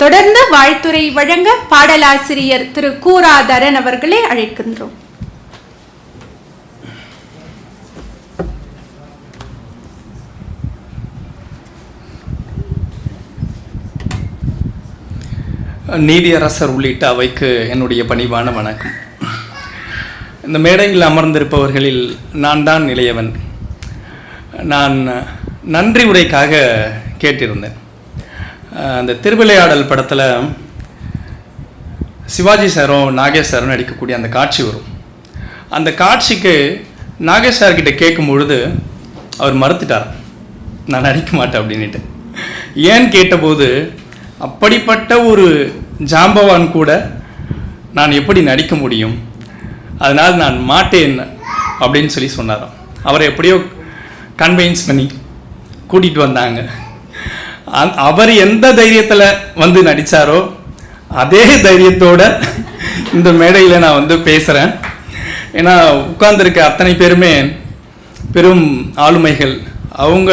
தொடர்ந்து வாழ்த்துரை வழங்க பாடலாசிரியர் திரு கூராதரன் அவர்களை அழைக்கின்றோம். நீதியரசர் உள்ளிட்ட அவைக்கு என்னுடைய பணிவான வணக்கம். இந்த மேடையில் அமர்ந்திருப்பவர்களில் நான் தான் இளையவன். நான் நன்றி உரைக்காக கேட்டிருந்தேன். அந்த திருவிளையாடல் படத்தில் சிவாஜி சாரும் நாகேஷ் சாரும் நடிக்கக்கூடிய அந்த காட்சி வரும். அந்த காட்சிக்கு நாகேஷ் சார்கிட்ட கேட்கும் பொழுது அவர் மறுத்துட்டார், நான் நடிக்க மாட்டேன் அப்படின்ட்டு. ஏன்னு கேட்டபோது, அப்படிப்பட்ட ஒரு ஜாம்பவான் கூட நான் எப்படி நடிக்க முடியும், அதனால் நான் மாட்டேன் அப்படின்னு சொல்லி சொன்னாராம். அவரை எப்படியோ கன்வின்ஸ் பண்ணி கூட்டிகிட்டு வந்தாங்க. அவர் எந்த தைரியத்தில் வந்து நடித்தாரோ அதே தைரியத்தோட இந்த மேடையில் நான் வந்து பேசுகிறேன். ஏன்னா உட்கார்ந்துருக்க அத்தனை பேருமே பெரும் ஆளுமைகள். அவங்க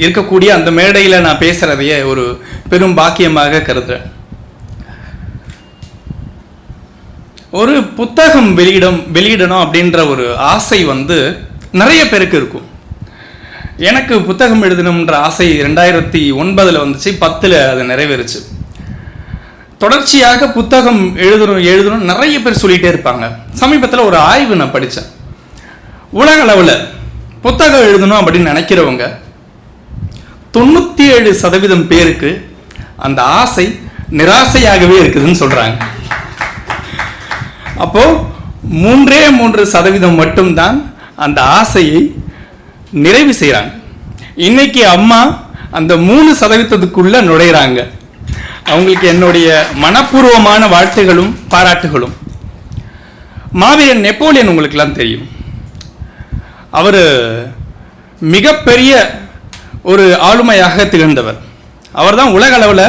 இருக்கக்கூடிய அந்த மேடையில் நான் பேசுகிறதையே ஒரு பெரும் பாக்கியமாக கருதுகிறேன். ஒரு புத்தகம் வெளியிடணும் அப்படின்ற ஒரு ஆசை வந்து நிறைய பேருக்கு இருக்கும். எனக்கு புத்தகம் எழுதணுன்ற ஆசை 2009 வந்துச்சு, 10 அது நிறைவேறுச்சு. தொடர்ச்சியாக புத்தகம் எழுதணும் நிறைய பேர் சொல்லிகிட்டே இருப்பாங்க. சமீபத்தில் ஒரு ஆய்வு நான் படித்தேன். உலக அளவில் புத்தகம் எழுதணும் அப்படின்னு நினைக்கிறவங்க 97% பேருக்கு அந்த ஆசை நிராசையாகவே இருக்குதுன்னு சொல்கிறாங்க. அப்போது 3% மட்டும்தான் அந்த ஆசையை நிறைவு செய்கிறாங்க. இன்னைக்கு அம்மா அந்த 3%க்குள்ள நுழைகிறாங்க. அவங்களுக்கு என்னுடைய மனப்பூர்வமான வாழ்த்துகளும் பாராட்டுகளும். மாவீரன் நெப்போலியன் உங்களுக்கெல்லாம் தெரியும். அவர் மிகப்பெரிய ஒரு ஆளுமையாக திகழ்ந்தவர். அவர் தான் உலக அளவில்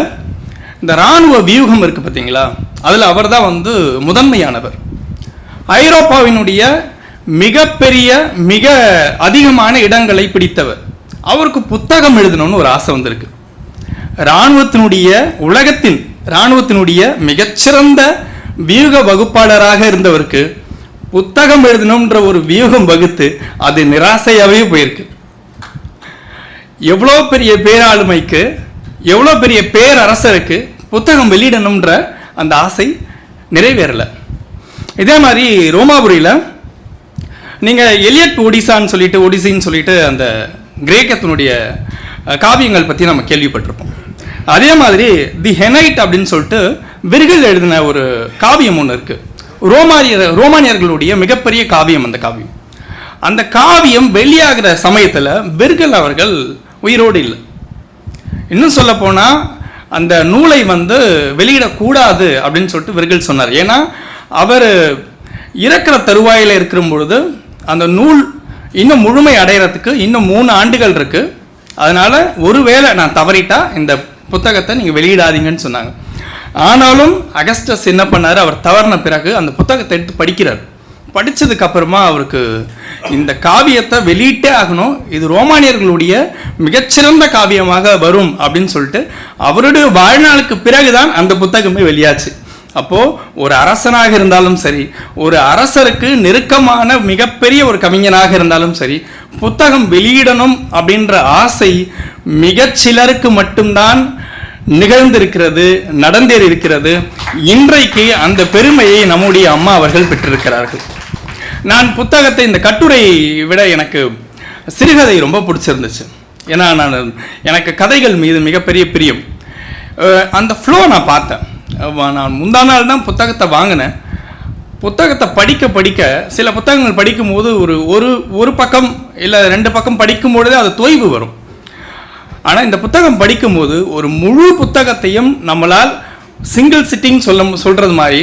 இந்த இராணுவ வியூகம் இருக்குது பார்த்தீங்களா, அதில் அவர் தான் வந்து முதன்மையானவர். ஐரோப்பாவினுடைய மிகப்பெரிய மிக அதிகமான இடங்களை பிடித்தவர். அவருக்கு புத்தகம் எழுதணும்னு ஒரு ஆசை வந்திருக்கு. உலகத்தின் இராணுவத்தினுடைய மிகச்சிறந்த வியூக வகுப்பாளராக இருந்தவருக்கு புத்தகம் எழுதணும்ன்ற ஒரு வியூகம் வகுத்து அது நிராசையாகவே போயிருக்கு. எவ்வளோ பெரிய பேராளுமைக்கு, எவ்வளோ பெரிய பேரரசருக்கு புத்தகம் வெளியிடணுன்ற அந்த ஆசை நிறைவேறலை. இதே மாதிரி ரோமாபுரியில் நீங்கள் எலியட் ஒடிசின்னு சொல்லிட்டு அந்த கிரேக்கத்தினுடைய காவியங்கள் பற்றி நம்ம கேள்விப்பட்டிருப்போம். அதே மாதிரி தி ஹெனைட் அப்படின்னு சொல்லிட்டு விர்கில் எழுதின ஒரு காவியம் ஒன்று இருக்குது. ரோமானியர்களுடைய மிகப்பெரிய காவியம். அந்த காவியம் வெளியாகிற சமயத்தில் விர்கில் அவர்கள் உயிரோடு இல்லை. இன்னும் சொல்ல போனால் அந்த நூலை வந்து வெளியிடக்கூடாது அப்படின்னு சொல்லிட்டு விர்கில் சொன்னார். ஏன்னா அவர் இறக்கிற தருவாயில் இருக்கிற பொழுது அந்த நூல் இன்னும் முழுமை அடைகிறதுக்கு இன்னும் 3 ஆண்டுகள் இருக்குது. அதனால் ஒருவேளை நான் தவறிட்டா இந்த புத்தகத்தை நீங்கள் வெளியிடாதீங்கன்னு சொன்னாங்க. ஆனாலும் அகஸ்டஸ் என்ன பண்ணார், அவர் தவறின பிறகு அந்த புத்தகத்தை எடுத்து படிக்கிறார். படித்ததுக்கு அப்புறமா அவருக்கு இந்த காவியத்தை வெளியிட்டே ஆகணும், இது ரோமானியர்களுடைய மிகச்சிறந்த காவியமாக வரும் அப்படின்னு சொல்லிட்டு அவருடைய வாழ்நாளுக்கு பிறகுதான் அந்த புத்தகமே வெளியாச்சு. அப்போது ஒரு அரசனாக இருந்தாலும் சரி, ஒரு அரசருக்கு நெருக்கமான மிகப்பெரிய ஒரு கவிஞனாக இருந்தாலும் சரி, புத்தகம் வெளியிடணும் அப்படின்ற ஆசை மிகச்சிலருக்கு மட்டும்தான் நிகழ்ந்திருக்கிறது, நடந்தேறியிருக்கிறது. இன்றைக்கு அந்த பெருமையை நம்முடைய அம்மா அவர்கள் பெற்றிருக்கிறார்கள். நான் புத்தகத்தை, இந்த கட்டுரை விட எனக்கு சிறுகதை ரொம்ப பிடிச்சிருந்துச்சு. ஏன்னா எனக்கு கதைகள் மீது மிகப்பெரிய பிரியம். அந்த ஃப்ளோ நான் பார்த்தேன். நான் முந்தா நாள் தான் புத்தகத்தை வாங்கினேன். புத்தகத்தை படிக்க சில புத்தகங்கள் படிக்கும்போது ஒரு பக்கம் இல்லை 2 பக்கம் படிக்கும்பொழுதே அது தொய்வு வரும். ஆனால் இந்த புத்தகம் படிக்கும்போது ஒரு முழு புத்தகத்தையும் நம்மளால் சிங்கிள் சிட்டிங் சொல்கிறது மாதிரி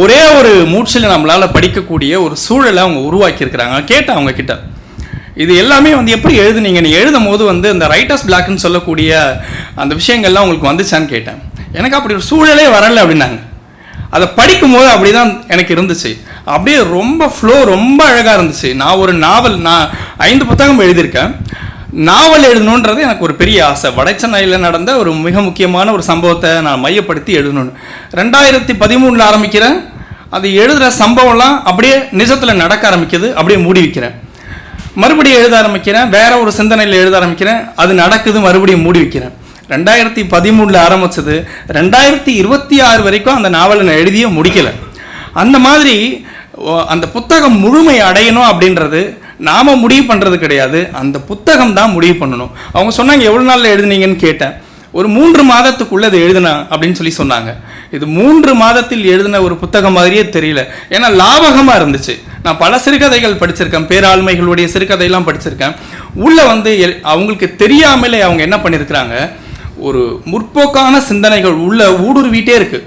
ஒரே ஒரு மூச்சில் நம்மளால் படிக்கக்கூடிய ஒரு சூழலை அவங்க உருவாக்கியிருக்கிறாங்க. கேட்டேன் அவங்க கிட்ட, இது எல்லாமே வந்து எப்படி எழுதுனீங்க, நீங்கள் எழுதும் போது வந்து இந்த ரைட்டர்ஸ் பிளாக்னு சொல்லக்கூடிய அந்த விஷயங்கள்லாம் உங்களுக்கு வந்துச்சான்னு கேட்டேன். எனக்கு அப்படி ஒரு சூழலே வரலை அப்படின்னாங்க. அதை படிக்கும்போது அப்படி தான் எனக்கு இருந்துச்சு. அப்படியே ரொம்ப ஃப்ளோ ரொம்ப அழகாக இருந்துச்சு. நான் ஒரு நாவல், நான் 5 புத்தகம் எழுதியிருக்கேன். நாவல் எழுதணுன்றது எனக்கு ஒரு பெரிய ஆசை. வடச்சென்னையில் நடந்த ஒரு மிக முக்கியமான ஒரு சம்பவத்தை நான் மையப்படுத்தி எழுதணும்னு 2013 ஆரம்பிக்கிறேன். அது எழுதுகிற சம்பவம்லாம் அப்படியே நிஜத்தில் நடக்க ஆரம்பிக்குது. அப்படியே மூடி வைக்கிறேன். மறுபடியும் எழுத ஆரம்பிக்கிறேன். வேற ஒரு சிந்தனையில் எழுத ஆரம்பிக்கிறேன். அது நடக்குது. மறுபடியும் மூடி வைக்கிறேன். 2013 ஆரம்பிச்சது 2026 வரைக்கும் அந்த நாவலை நான் எழுதியே முடிக்கலை. அந்த மாதிரி அந்த புத்தகம் முழுமை அடையணும் அப்படின்றது நாம் முடிவு பண்ணுறது கிடையாது. அந்த புத்தகம் தான் முடிவு பண்ணணும். அவங்க சொன்னாங்க எவ்வளோ நாளில் எழுதுனீங்கன்னு கேட்டேன். ஒரு 3 மாதத்துக்குள்ளே அது எழுதுனேன் அப்படின்னு சொல்லி சொன்னாங்க. இது 3 மாதத்தில் எழுதின ஒரு புத்தகம் மாதிரியே தெரியல. ஏன்னா லாபகமாக இருந்துச்சு. நான் பல சிறுகதைகள் படிச்சிருக்கேன். பேராளுமைகளுடைய சிறுகதையெல்லாம் படிச்சிருக்கேன். உள்ளே வந்து அவங்களுக்கு தெரியாமலே அவங்க என்ன பண்ணியிருக்கிறாங்க, ஒரு முற்போக்கான சிந்தனைகள் உள்ள ஊடுருவிட்டே இருக்கு.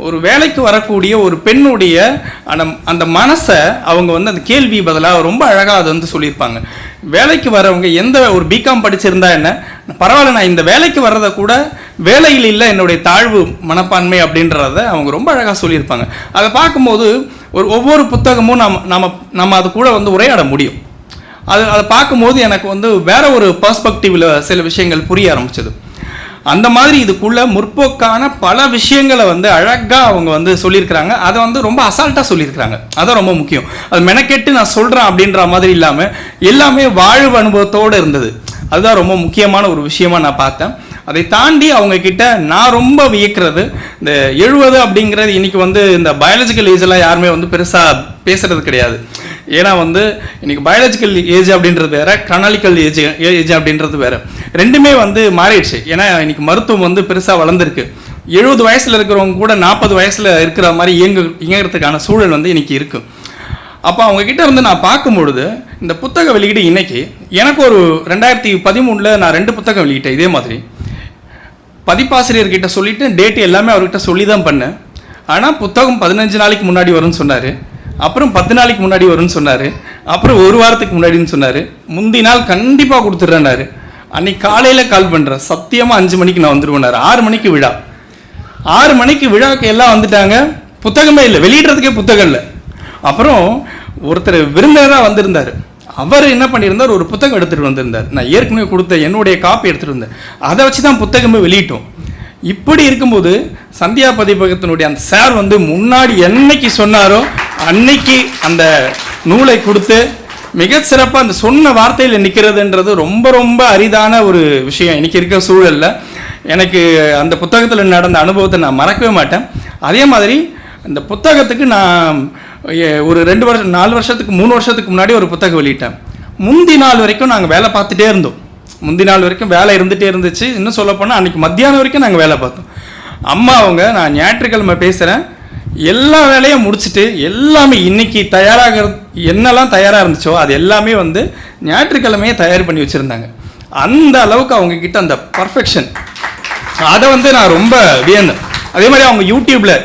ஒரு வேலைக்கு வரக்கூடிய ஒரு பெண்ணுடைய அந்த மனசை அவங்க வந்து அந்த கேள்வி பதிலாக ரொம்ப அழகாக அதை வந்து சொல்லியிருப்பாங்க. வேலைக்கு வரவங்க எந்த ஒரு பிகாம் படிச்சிருந்தா என்ன பரவாயில்ல, நான் இந்த வேலைக்கு வர்றதை கூட வேலையில் இல்லை என்னுடைய தாழ்வு மனப்பான்மை அப்படின்றத அவங்க ரொம்ப அழகாக சொல்லியிருப்பாங்க. அதை பார்க்கும்போது ஒவ்வொரு புத்தகமும் நம்ம அது கூட வந்து உரையாட முடியும். அதை பார்க்கும்போது எனக்கு வந்து வேற ஒரு பர்ஸ்பெக்டிவில் சில விஷயங்கள் புரிய ஆரம்பிச்சது. அந்த மாதிரி இதுக்குள்ள முற்போக்கான பல விஷயங்களை வந்து அழகாக அவங்க வந்து சொல்லியிருக்கிறாங்க. அதை வந்து ரொம்ப அசால்ட்டாக சொல்லியிருக்கிறாங்க. அதான் ரொம்ப முக்கியம். அது மெனக்கெட்டு நான் சொல்கிறேன் அப்படின்ற மாதிரி இல்லாமல் எல்லாமே வாழ்வு அனுபவத்தோடு இருந்தது. அதுதான் ரொம்ப முக்கியமான ஒரு விஷயமா நான் பார்த்தேன். அதை தாண்டி அவங்க கிட்ட நான் ரொம்ப வியக்கிறது, இந்த 70 அப்படிங்கிறது இன்னைக்கு வந்து இந்த பயாலஜிக்கல் ஏஜெல்லாம் யாருமே வந்து பெருசாக பேசுறது கிடையாது. ஏன்னா வந்து இன்னைக்கு பயாலஜிக்கல் ஏஜ் அப்படின்றது வேற, கிரானாலிக்கல் ஏஜ் அப்படின்றது வேற. ரெண்டுமே வந்து மாறிடுச்சு. ஏன்னா இன்னைக்கு மருத்துவம் வந்து பெருசாக வளர்ந்துருக்கு. 70 வயசில் இருக்கிறவங்க கூட 40 வயசில் இருக்கிற மாதிரி இயங்குறதுக்கான சூழல் வந்து இன்னைக்கு இருக்கு. அப்போ அவங்க கிட்ட இருந்து நான் பார்க்கும்பொழுது இந்த புத்தக வெளியீடு இன்னைக்கு எனக்கு ஒரு 2013 நான் 2 புத்தகம் வெளியிட்டேன். இதே மாதிரி பதிப்பாசிரியர்கிட்ட சொல்லிட்டு டேட்டு எல்லாமே அவர்கிட்ட சொல்லி தான் பண்ணேன். ஆனால் புத்தகம் 15 நாளைக்கு முன்னாடி வரும்னு சொன்னார். அப்புறம் 10 நாளைக்கு முன்னாடி வரும்னு சொன்னார். அப்புறம் 1 வாரத்துக்கு முன்னாடின்னு சொன்னார். முந்தி நாள் கண்டிப்பாக கொடுத்துட்றேன்னாரு. அன்னைக்கு காலையில் கால் பண்ணுறேன். சத்தியமாக 5 மணிக்கு நான் வந்துடுவேன்னாரு. 6 மணிக்கு விழா. 6 மணிக்கு விழாவுக்கு எல்லாம் வந்துட்டாங்க. புத்தகமே இல்லை, வெளியிடுறதுக்கே புத்தகம் இல்லை. அப்புறம் ஒருத்தர் விருந்தினராக வந்திருந்தார். அவர் என்ன பண்ணியிருந்தார், ஒரு புத்தகம் எடுத்துகிட்டு வந்திருந்தார். நான் ஏற்கனவே கொடுத்த என்னுடைய காப்பி எடுத்துகிட்டு வந்தேன். அதை வச்சு தான் புத்தகமே வெளியிட்டோம். இப்படி இருக்கும்போது சந்தியா பதிப்பகத்தினுடைய அந்த சார் வந்து முன்னாடி என்னைக்கு சொன்னாரோ அன்னைக்கு அந்த நூலை கொடுத்து மிக சிறப்பாக அந்த சொன்ன வார்த்தையில் நிற்கிறதுன்றது ரொம்ப ரொம்ப அரிதான ஒரு விஷயம் இன்னைக்கு இருக்கிற சூழலில். எனக்கு அந்த புத்தகத்தில் நடந்த அனுபவத்தை நான் மறக்கவே மாட்டேன். அதே மாதிரி அந்த புத்தகத்துக்கு நான் ஒரு 2 வருஷம் 4 வருஷத்துக்கு 3 வருஷத்துக்கு முன்னாடி ஒரு புத்தகம் வெளியிட்டேன். முந்தி நாள் வரைக்கும் நாங்கள் வேலை பார்த்துட்டே இருந்தோம். முந்தி நாள் வரைக்கும் வேலை இருந்துகிட்டே இருந்துச்சு. இன்னும் சொல்ல போனால் அன்றைக்கி மத்தியானம் வரைக்கும் நாங்கள் வேலை பார்த்தோம். அம்மா அவங்க நான் ஞாயிற்றுக்கிழமை பேசுகிறேன், எல்லா வேலையும் முடிச்சுட்டு எல்லாமே இன்னைக்கு என்னெல்லாம் தயாராக இருந்துச்சோ அது எல்லாமே வந்து ஞாயிற்றுக்கிழமையே தயார் பண்ணி வச்சுருந்தாங்க. அந்த அளவுக்கு அவங்க கிட்ட அந்த பர்ஃபெக்ஷன், அதை வந்து நான் ரொம்ப வியந்தேன். அதே மாதிரி அவங்க யூடியூப்பில்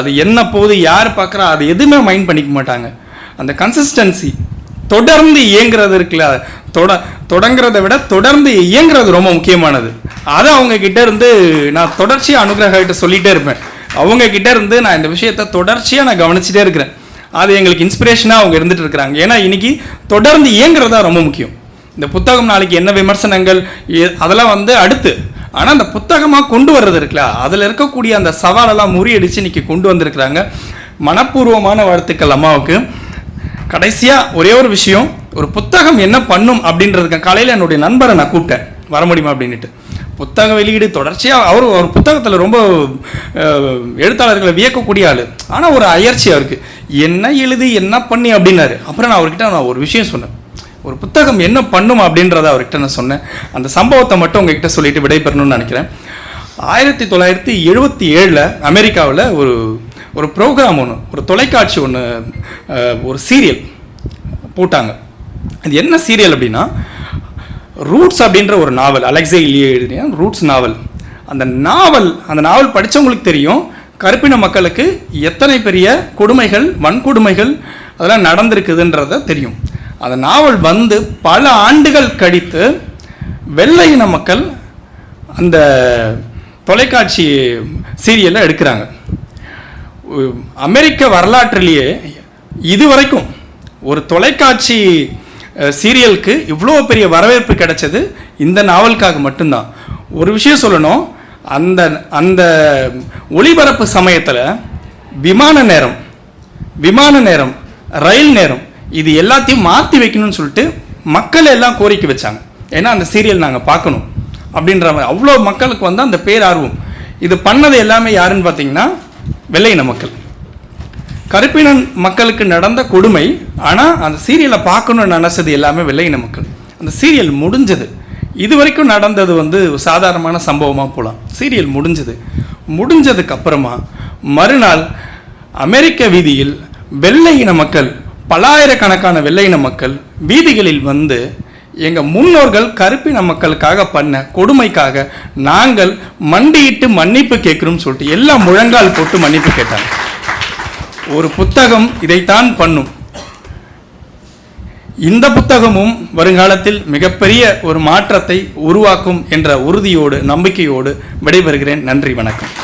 அது என்ன போகுது யார் பார்க்குறா அது எதுவுமே மைண்ட் பண்ணிக்க மாட்டாங்க. அந்த கன்சிஸ்டன்சி தொடர்ந்து இயங்குறது இருக்குல்ல, தொடங்குறதை விட தொடர்ந்து இயங்குறது ரொம்ப முக்கியமானது. அதை அவங்க கிட்ட இருந்து நான் தொடர்ச்சியாக அனுகிரகிட்ட சொல்லிகிட்டே இருப்பேன். அவங்க கிட்ட இருந்து நான் இந்த விஷயத்தை தொடர்ச்சியாக நான் கவனிச்சுட்டே இருக்கிறேன். அது எங்களுக்கு இன்ஸ்பிரேஷனாக அவங்க இருந்துட்டு இருக்கிறாங்க. ஏன்னா இன்னைக்கு தொடர்ந்து இயங்குறதா ரொம்ப முக்கியம். இந்த புத்தகம் நாளைக்கு என்ன விமர்சனங்கள் அதெல்லாம் வந்து அடுத்து, ஆனால் அந்த புத்தகமாக கொண்டு வர்றது இருக்குல்ல, அதில் இருக்கக்கூடிய அந்த சவாலெல்லாம் முறியடித்து இன்றைக்கி கொண்டு வந்திருக்கிறாங்க. மனப்பூர்வமான வாழ்த்துக்கள் அம்மாவுக்கு. கடைசியாக ஒரே ஒரு விஷயம், ஒரு புத்தகம் என்ன பண்ணும் அப்படின்றதுக்கு காலையில் என்னுடைய நண்பரை நான் கூப்பிட்டேன், வர முடியுமா அப்படின்ட்டு. புத்தக வெளியீடு தொடர்ச்சியாக ஒரு புத்தகத்தில் ரொம்ப எழுத்தாளர்களை வியக்கக்கூடிய ஆள், ஆனால் ஒரு அயற்சி அவருக்கு, என்ன எழுதி என்ன பண்ணி அப்படின்னாரு. அப்புறம் நான் அவர்கிட்ட நான் ஒரு விஷயம் சொன்னேன், ஒரு புத்தகம் என்ன பண்ணும் அப்படின்றத அவர்கிட்ட நான் சொன்னேன். அந்த சம்பவத்தை மட்டும் உங்ககிட்ட சொல்லிட்டு விடைபெறணும்னு நினைக்கிறேன். 1977 அமெரிக்காவில் ஒரு ப்ரோக்ராம் ஒன்று, ஒரு தொலைக்காட்சி ஒன்று, ஒரு சீரியல் போட்டாங்க. அது என்ன சீரியல் அப்படின்னா, ரூட்ஸ் அப்படின்ற ஒரு நாவல், அலெக்சே இலியே எழுதிய ரூட்ஸ் நாவல். அந்த நாவல் படித்தவங்களுக்கு தெரியும் கருப்பின மக்களுக்கு எத்தனை பெரிய கொடுமைகள், வன்கொடுமைகள் அதெல்லாம் நடந்திருக்குதுன்றத தெரியும். அந்த நாவல் வந்து பல ஆண்டுகள் கழித்து வெள்ளையின மக்கள் அந்த தொலைக்காட்சி சீரியலை எடுக்கிறாங்க. அமெரிக்க வரலாற்றிலேயே இதுவரைக்கும் ஒரு தொலைக்காட்சி சீரியலுக்கு இவ்வளோ பெரிய வரவேற்பு கிடைச்சது இந்த நாவலுக்காக மட்டும்தான். ஒரு விஷயம் சொல்லணும், அந்த அந்த ஒளிபரப்பு சமயத்தில் விமான நேரம் ரயில் நேரம் இது எல்லாத்தையும் மாற்றி வைக்கணும்னு சொல்லிட்டு மக்கள் எல்லாம் கோரிக்கை வச்சாங்க. ஏன்னா அந்த சீரியல் நாங்கள் பார்க்கணும் அப்படின்ற மாதிரி அவ்வளோ மக்களுக்கு வந்து அந்த பேரார்வம். இது பண்ணது எல்லாமே யாருன்னு பார்த்தீங்கன்னா வெள்ளையின மக்கள். கருப்பின மக்களுக்கு நடந்த கொடுமை, ஆனால் அந்த சீரியலை பார்க்கணும்னு நினச்சது எல்லாமே வெள்ளையின மக்கள். அந்த சீரியல் முடிஞ்சது. இது வரைக்கும் நடந்தது வந்து சாதாரணமான சம்பவமாக போகலாம். சீரியல் முடிஞ்சதுக்கு அப்புறமா மறுநாள் அமெரிக்க வீதியில் வெள்ளையின மக்கள், பல்லாயிரக்கணக்கான வெள்ளையின மக்கள் வீதிகளில் வந்து எங்கள் முன்னோர்கள் கருப்பின மக்களுக்காக பண்ண கொடுமைக்காக நாங்கள் மண்டியிட்டு மன்னிப்பு கேட்குறோம்னு சொல்லிட்டு எல்லாம் முழங்கால் போட்டு மன்னிப்பு கேட்டாங்க. ஒரு புத்தகம் இதைத்தான் பண்ணும். இந்த புத்தகமும் வருங்காலத்தில் மிகப்பெரிய ஒரு மாற்றத்தை உருவாக்கும் என்ற உறுதியோடு நம்பிக்கையோடு விடைபெறுகிறேன். நன்றி, வணக்கம்.